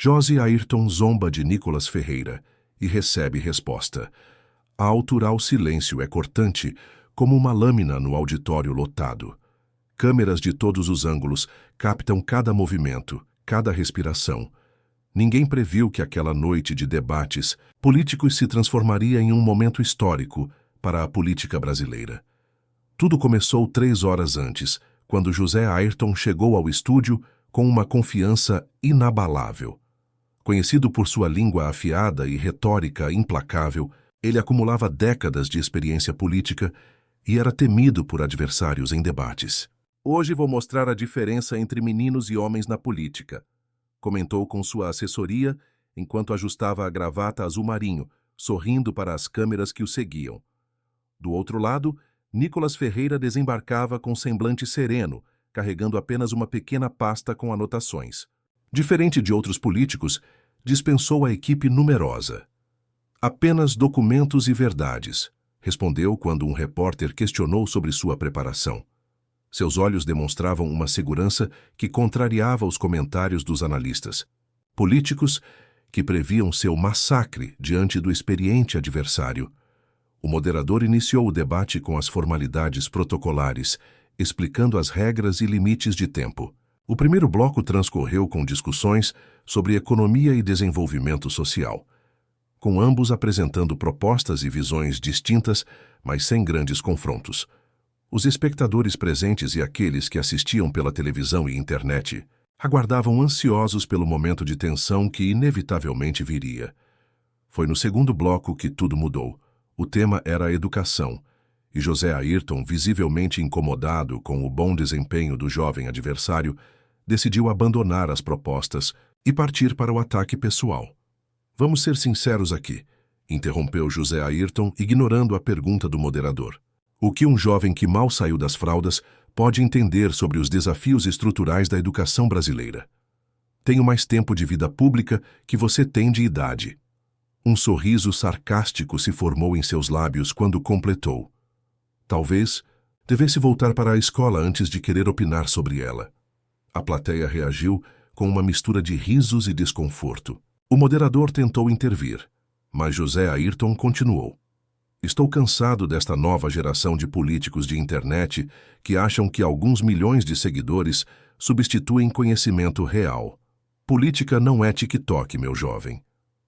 José Ayrton zomba de Nicolas Ferreira e recebe resposta. A autoral silêncio é cortante, como uma lâmina no auditório lotado. Câmeras de todos os ângulos captam cada movimento, cada respiração. Ninguém previu que aquela noite de debates políticos se transformaria em um momento histórico para a política brasileira. Tudo começou 3 horas antes, quando José Ayrton chegou ao estúdio com uma confiança inabalável. Conhecido por sua língua afiada e retórica implacável, ele acumulava décadas de experiência política e era temido por adversários em debates. Hoje vou mostrar a diferença entre meninos e homens na política, comentou com sua assessoria enquanto ajustava a gravata azul marinho, sorrindo para as câmeras que o seguiam. Do outro lado, Nicolas Ferreira desembarcava com semblante sereno, carregando apenas uma pequena pasta com anotações. Diferente de outros políticos, dispensou a equipe numerosa. Apenas documentos e verdades, respondeu quando um repórter questionou sobre sua preparação. Seus olhos demonstravam uma segurança que contrariava os comentários dos analistas. Políticos que previam seu massacre diante do experiente adversário. O moderador iniciou o debate com as formalidades protocolares, explicando as regras e limites de tempo. O primeiro bloco transcorreu com discussões sobre economia e desenvolvimento social, com ambos apresentando propostas e visões distintas, mas sem grandes confrontos. Os espectadores presentes e aqueles que assistiam pela televisão e internet aguardavam ansiosos pelo momento de tensão que inevitavelmente viria. Foi no segundo bloco que tudo mudou. O tema era a educação, e José Ayrton, visivelmente incomodado com o bom desempenho do jovem adversário, decidiu abandonar as propostas e partir para o ataque pessoal. Vamos ser sinceros aqui, interrompeu José Ayrton, ignorando a pergunta do moderador. O que um jovem que mal saiu das fraldas pode entender sobre os desafios estruturais da educação brasileira? Tenho mais tempo de vida pública que você tem de idade. Um sorriso sarcástico se formou em seus lábios quando completou. Talvez devesse voltar para a escola antes de querer opinar sobre ela. A plateia reagiu com uma mistura de risos e desconforto. O moderador tentou intervir, mas José Ayrton continuou. Estou cansado desta nova geração de políticos de internet que acham que alguns milhões de seguidores substituem conhecimento real. Política não é TikTok, meu jovem.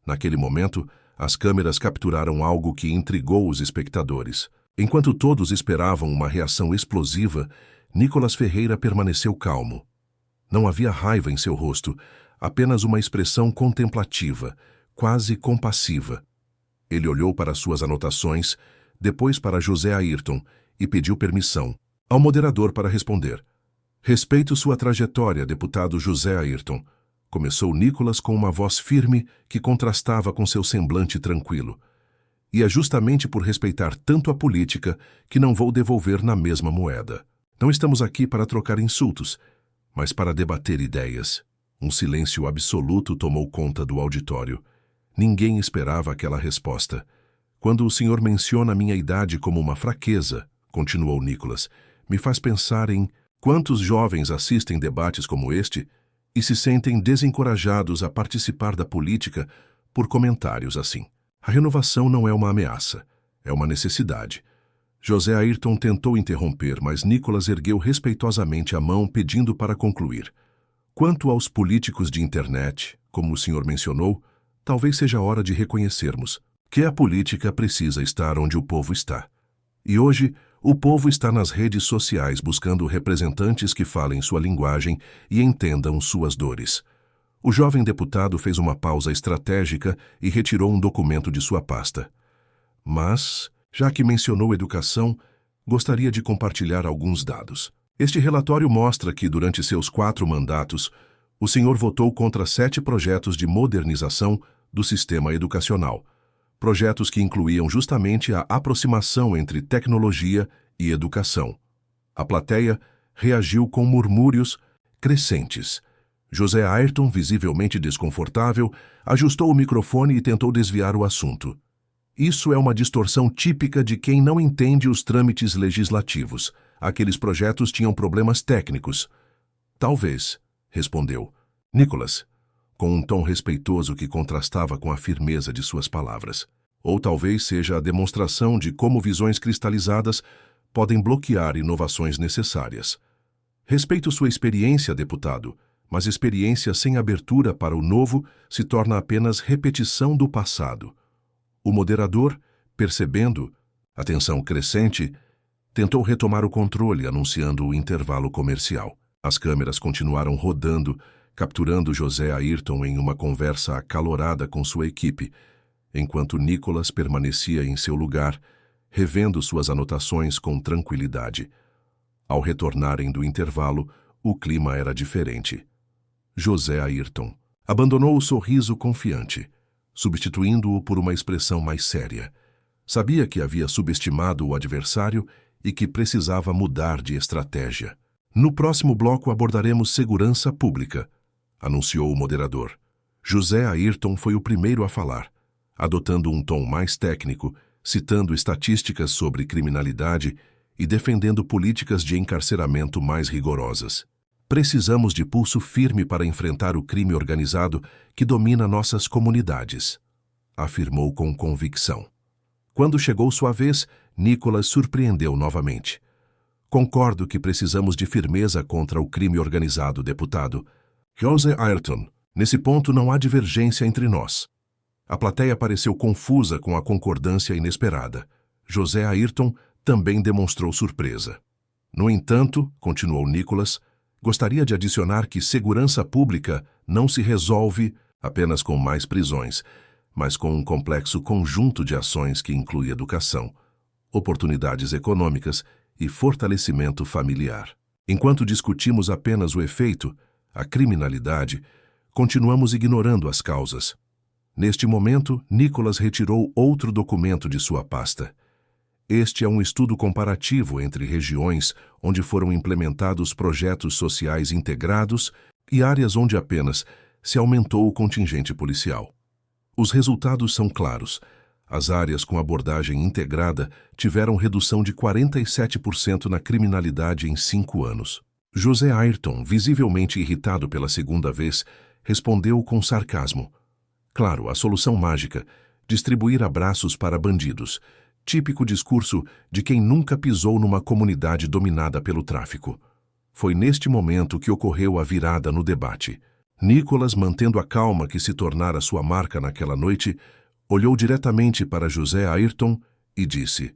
Naquele momento, as câmeras capturaram algo que intrigou os espectadores. Enquanto todos esperavam uma reação explosiva, Nicolas Ferreira permaneceu calmo. Não havia raiva em seu rosto, apenas uma expressão contemplativa, quase compassiva. Ele olhou para suas anotações, depois para José Ayrton e pediu permissão ao moderador para responder. Respeito sua trajetória, deputado José Ayrton, começou Nicolas com uma voz firme que contrastava com seu semblante tranquilo. E é justamente por respeitar tanto a política que não vou devolver na mesma moeda. Não estamos aqui para trocar insultos, mas para debater ideias. Um silêncio absoluto tomou conta do auditório. Ninguém esperava aquela resposta. Quando o senhor menciona minha idade como uma fraqueza, continuou Nicolas, me faz pensar em quantos jovens assistem debates como este e se sentem desencorajados a participar da política por comentários assim. A renovação não é uma ameaça, é uma necessidade. José Ayrton tentou interromper, mas Nicolas ergueu respeitosamente a mão pedindo para concluir. Quanto aos políticos de internet, como o senhor mencionou, talvez seja hora de reconhecermos que a política precisa estar onde o povo está. E hoje, o povo está nas redes sociais buscando representantes que falem sua linguagem e entendam suas dores. O jovem deputado fez uma pausa estratégica e retirou um documento de sua pasta. Mas, já que mencionou educação, gostaria de compartilhar alguns dados. Este relatório mostra que, durante seus 4 mandatos, o senhor votou contra 7 projetos de modernização do sistema educacional. Projetos que incluíam justamente a aproximação entre tecnologia e educação. A plateia reagiu com murmúrios crescentes. José Ayrton, visivelmente desconfortável, ajustou o microfone e tentou desviar o assunto. Isso é uma distorção típica de quem não entende os trâmites legislativos. Aqueles projetos tinham problemas técnicos. Talvez, respondeu. Nicolas, com um tom respeitoso que contrastava com a firmeza de suas palavras. Ou talvez seja a demonstração de como visões cristalizadas podem bloquear inovações necessárias. Respeito sua experiência, deputado, mas experiência sem abertura para o novo se torna apenas repetição do passado. O moderador, percebendo a tensão crescente, tentou retomar o controle, anunciando o intervalo comercial. As câmeras continuaram rodando, capturando José Ayrton em uma conversa acalorada com sua equipe, enquanto Nicholas permanecia em seu lugar, revendo suas anotações com tranquilidade. Ao retornarem do intervalo, o clima era diferente. José Ayrton abandonou o sorriso confiante, substituindo-o por uma expressão mais séria. Sabia que havia subestimado o adversário e que precisava mudar de estratégia. No próximo bloco abordaremos segurança pública, anunciou o moderador. José Ayrton foi o primeiro a falar, adotando um tom mais técnico, citando estatísticas sobre criminalidade e defendendo políticas de encarceramento mais rigorosas. Precisamos de pulso firme para enfrentar o crime organizado que domina nossas comunidades, afirmou com convicção. Quando chegou sua vez, Nicholas surpreendeu novamente. Concordo que precisamos de firmeza contra o crime organizado, deputado. José Ayrton, nesse ponto não há divergência entre nós. A plateia pareceu confusa com a concordância inesperada. José Ayrton também demonstrou surpresa. No entanto, continuou Nicholas, gostaria de adicionar que segurança pública não se resolve apenas com mais prisões, mas com um complexo conjunto de ações que inclui educação, oportunidades econômicas e fortalecimento familiar. Enquanto discutimos apenas o efeito, a criminalidade, continuamos ignorando as causas. Neste momento, Nicholas retirou outro documento de sua pasta. Este é um estudo comparativo entre regiões onde foram implementados projetos sociais integrados e áreas onde apenas se aumentou o contingente policial. Os resultados são claros. As áreas com abordagem integrada tiveram redução de 47% na criminalidade em 5 anos. José Ayrton, visivelmente irritado pela segunda vez, respondeu com sarcasmo. Claro, a solução mágica, distribuir abraços para bandidos, típico discurso de quem nunca pisou numa comunidade dominada pelo tráfico. Foi neste momento que ocorreu a virada no debate. Nicholas, mantendo a calma que se tornara sua marca naquela noite, olhou diretamente para José Ayrton e disse: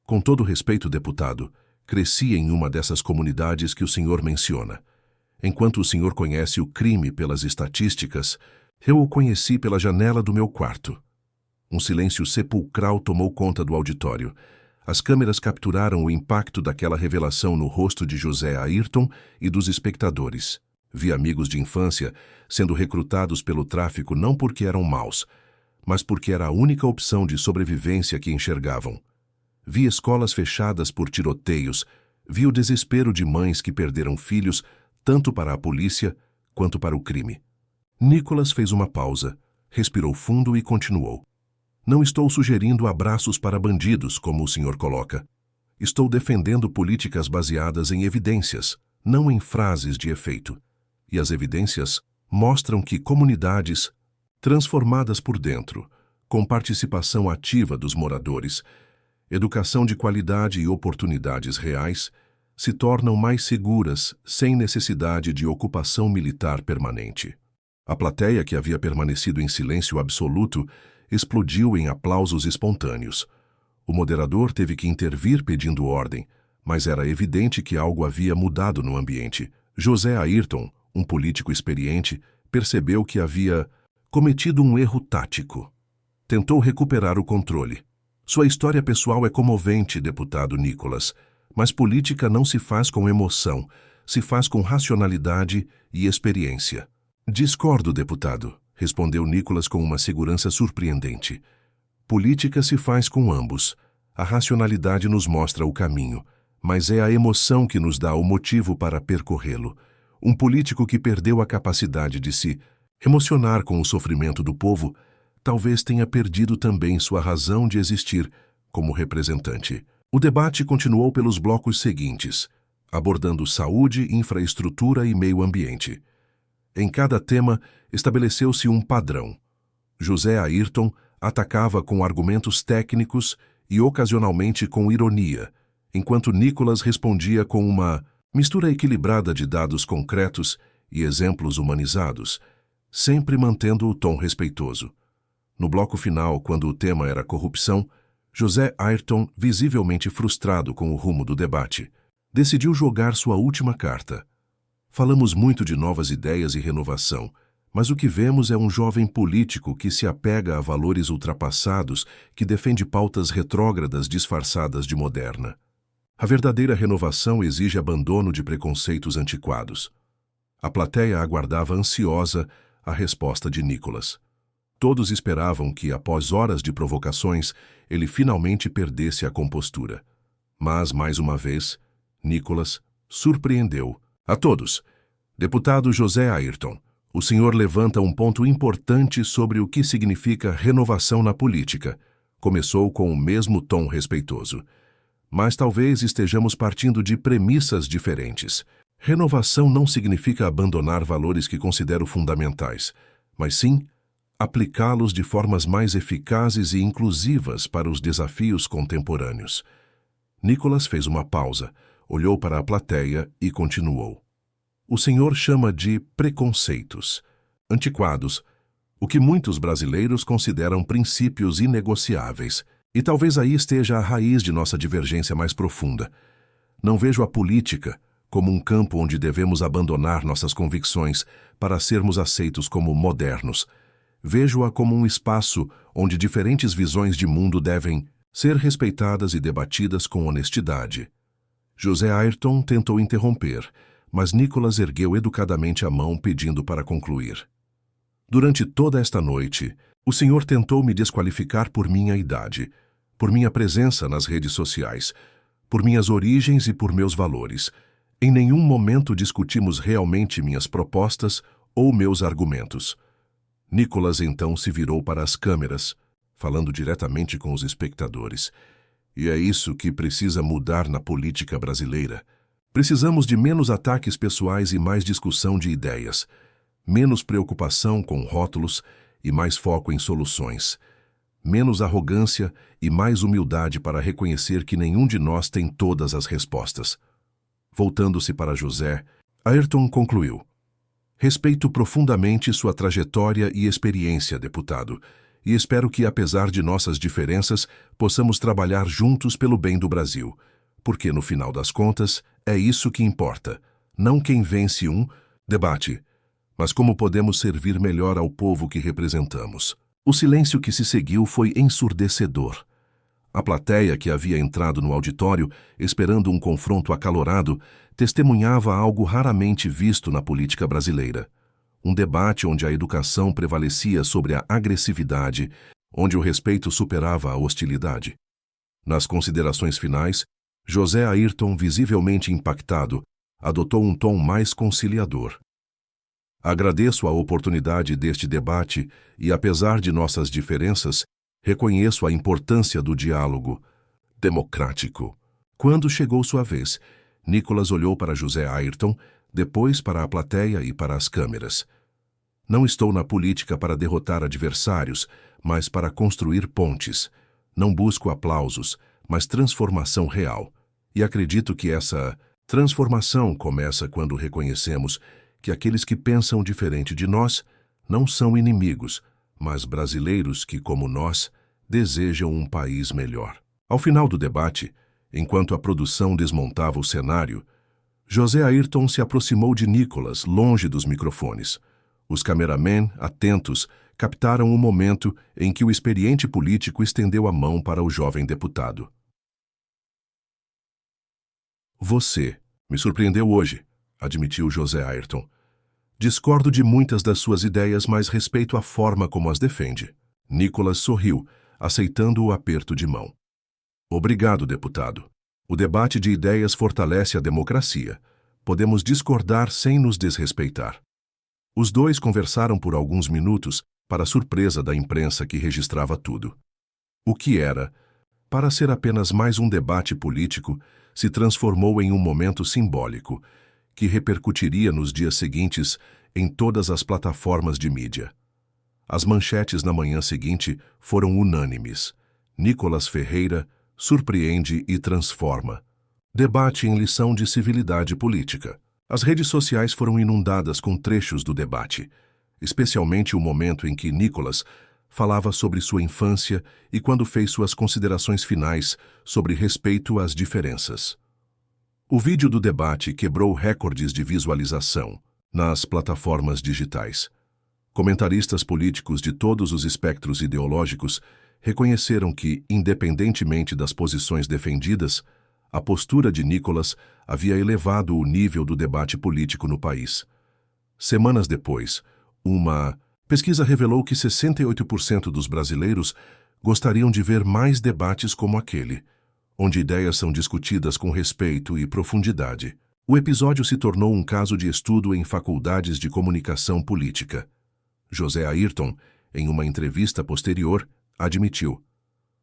Com todo respeito, deputado, cresci em uma dessas comunidades que o senhor menciona. Enquanto o senhor conhece o crime pelas estatísticas, eu o conheci pela janela do meu quarto. Um silêncio sepulcral tomou conta do auditório. As câmeras capturaram o impacto daquela revelação no rosto de José Ayrton e dos espectadores. Vi amigos de infância sendo recrutados pelo tráfico não porque eram maus, mas porque era a única opção de sobrevivência que enxergavam. Vi escolas fechadas por tiroteios, vi o desespero de mães que perderam filhos tanto para a polícia quanto para o crime. Nicholas fez uma pausa, respirou fundo e continuou. Não estou sugerindo abraços para bandidos, como o senhor coloca. Estou defendendo políticas baseadas em evidências, não em frases de efeito. E as evidências mostram que comunidades transformadas por dentro, com participação ativa dos moradores, educação de qualidade e oportunidades reais, se tornam mais seguras sem necessidade de ocupação militar permanente. A plateia, que havia permanecido em silêncio absoluto, explodiu em aplausos espontâneos. O moderador teve que intervir pedindo ordem, mas era evidente que algo havia mudado no ambiente. José Ayrton, um político experiente, percebeu que havia cometido um erro tático. Tentou recuperar o controle. Sua história pessoal é comovente, deputado Nicholas, mas política não se faz com emoção, se faz com racionalidade e experiência. Discordo, deputado, respondeu Nicholas com uma segurança surpreendente. Política se faz com ambos. A racionalidade nos mostra o caminho, mas é a emoção que nos dá o motivo para percorrê-lo. Um político que perdeu a capacidade de se emocionar com o sofrimento do povo, talvez tenha perdido também sua razão de existir como representante. O debate continuou pelos blocos seguintes, abordando saúde, infraestrutura e meio ambiente. Em cada tema, estabeleceu-se um padrão. José Ayrton atacava com argumentos técnicos e ocasionalmente com ironia, enquanto Nicholas respondia com uma mistura equilibrada de dados concretos e exemplos humanizados, sempre mantendo o tom respeitoso. No bloco final, quando o tema era corrupção, José Ayrton, visivelmente frustrado com o rumo do debate, decidiu jogar sua última carta. Falamos muito de novas ideias e renovação, mas o que vemos é um jovem político que se apega a valores ultrapassados, que defende pautas retrógradas disfarçadas de moderna. A verdadeira renovação exige abandono de preconceitos antiquados. A plateia aguardava ansiosa a resposta de Nicholas. Todos esperavam que, após horas de provocações, ele finalmente perdesse a compostura. Mas, mais uma vez, Nicholas surpreendeu a todos. Deputado José Ayrton, o senhor levanta um ponto importante sobre o que significa renovação na política. Começou com o mesmo tom respeitoso. Mas talvez estejamos partindo de premissas diferentes. Renovação não significa abandonar valores que considero fundamentais, mas sim aplicá-los de formas mais eficazes e inclusivas para os desafios contemporâneos. Nicholas fez uma pausa, olhou para a plateia e continuou. O senhor chama de preconceitos, antiquados, o que muitos brasileiros consideram princípios inegociáveis, e talvez aí esteja a raiz de nossa divergência mais profunda. Não vejo a política como um campo onde devemos abandonar nossas convicções para sermos aceitos como modernos. Vejo-a como um espaço onde diferentes visões de mundo devem ser respeitadas e debatidas com honestidade. José Ayrton tentou interromper, mas Nicholas ergueu educadamente a mão pedindo para concluir. Durante toda esta noite, o senhor tentou me desqualificar por minha idade, por minha presença nas redes sociais, por minhas origens e por meus valores. Em nenhum momento discutimos realmente minhas propostas ou meus argumentos. Nicholas então se virou para as câmeras, falando diretamente com os espectadores. E é isso que precisa mudar na política brasileira. Precisamos de menos ataques pessoais e mais discussão de ideias, menos preocupação com rótulos e mais foco em soluções, menos arrogância e mais humildade para reconhecer que nenhum de nós tem todas as respostas. Voltando-se para José, Ayrton concluiu. Respeito profundamente sua trajetória e experiência, deputado, e espero que, apesar de nossas diferenças, possamos trabalhar juntos pelo bem do Brasil, porque, no final das contas, é isso que importa, não quem vence um debate, mas como podemos servir melhor ao povo que representamos. O silêncio que se seguiu foi ensurdecedor. A plateia, que havia entrado no auditório, esperando um confronto acalorado, testemunhava algo raramente visto na política brasileira. Um debate onde a educação prevalecia sobre a agressividade, onde o respeito superava a hostilidade. Nas considerações finais, José Ayrton, visivelmente impactado, adotou um tom mais conciliador. Agradeço a oportunidade deste debate e, apesar de nossas diferenças, reconheço a importância do diálogo democrático. Quando chegou sua vez, Nicholas olhou para José Ayrton, depois para a plateia e para as câmeras. Não estou na política para derrotar adversários, mas para construir pontes. Não busco aplausos, mas transformação real. E acredito que essa transformação começa quando reconhecemos que aqueles que pensam diferente de nós não são inimigos, mas brasileiros que, como nós, desejam um país melhor. Ao final do debate, enquanto a produção desmontava o cenário, José Ayrton se aproximou de Nicholas, longe dos microfones. Os cameramen, atentos, captaram o momento em que o experiente político estendeu a mão para o jovem deputado. Você me surpreendeu hoje, admitiu José Ayrton. Discordo de muitas das suas ideias, mas respeito a forma como as defende. Nicholas sorriu, aceitando o aperto de mão. Obrigado, deputado. O debate de ideias fortalece a democracia. Podemos discordar sem nos desrespeitar. Os dois conversaram por alguns minutos, para a surpresa da imprensa que registrava tudo. O que era, para ser apenas mais um debate político, se transformou em um momento simbólico, que repercutiria nos dias seguintes em todas as plataformas de mídia. As manchetes na manhã seguinte foram unânimes. Nicolas Ferreira surpreende e transforma. Debate em lição de civilidade política. As redes sociais foram inundadas com trechos do debate, especialmente o momento em que Nicolas falava sobre sua infância e quando fez suas considerações finais sobre respeito às diferenças. O vídeo do debate quebrou recordes de visualização nas plataformas digitais. Comentaristas políticos de todos os espectros ideológicos reconheceram que, independentemente das posições defendidas, a postura de Nicolas havia elevado o nível do debate político no país. Semanas depois, uma pesquisa revelou que 68% dos brasileiros gostariam de ver mais debates como aquele, onde ideias são discutidas com respeito e profundidade. O episódio se tornou um caso de estudo em faculdades de comunicação política. José Ayrton, em uma entrevista posterior, admitiu: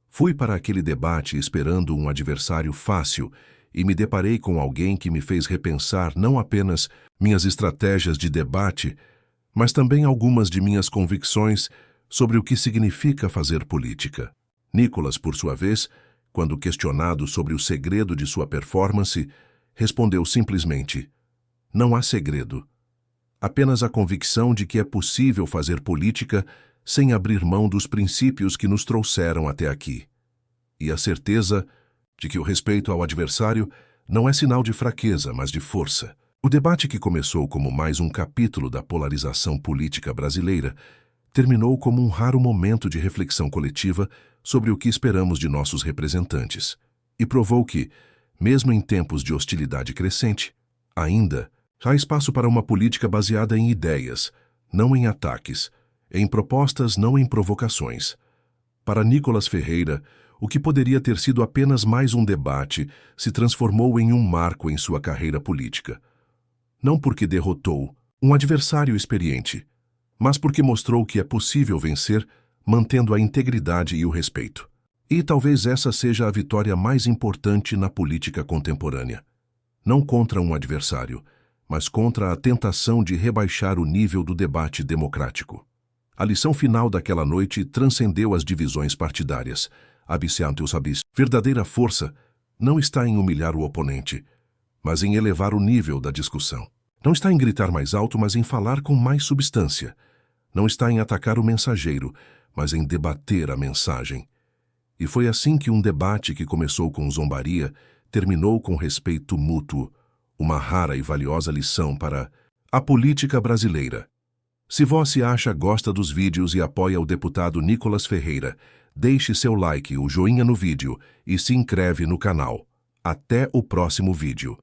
"Fui para aquele debate esperando um adversário fácil e me deparei com alguém que me fez repensar não apenas minhas estratégias de debate, mas também algumas de minhas convicções sobre o que significa fazer política." Nicolas, por sua vez, quando questionado sobre o segredo de sua performance, respondeu simplesmente: "Não há segredo. Apenas a convicção de que é possível fazer política sem abrir mão dos princípios que nos trouxeram até aqui. E a certeza de que o respeito ao adversário não é sinal de fraqueza, mas de força." O debate, que começou como mais um capítulo da polarização política brasileira, terminou como um raro momento de reflexão coletiva sobre o que esperamos de nossos representantes, e provou que, mesmo em tempos de hostilidade crescente, ainda há espaço para uma política baseada em ideias, não em ataques, em propostas, não em provocações. Para Nicolas Ferreira, o que poderia ter sido apenas mais um debate se transformou em um marco em sua carreira política. Não porque derrotou um adversário experiente, mas porque mostrou que é possível vencer mantendo a integridade e o respeito. E talvez essa seja a vitória mais importante na política contemporânea. Não contra um adversário, mas contra a tentação de rebaixar o nível do debate democrático. A lição final daquela noite transcendeu as divisões partidárias. Verdadeira força não está em humilhar o oponente, mas em elevar o nível da discussão. Não está em gritar mais alto, mas em falar com mais substância. Não está em atacar o mensageiro, mas em debater a mensagem. E foi assim que um debate que começou com zombaria terminou com respeito mútuo, uma rara e valiosa lição para a política brasileira. Se você gosta dos vídeos e apoia o deputado Nicolas Ferreira, deixe seu like, o joinha no vídeo e se inscreve no canal. Até o próximo vídeo.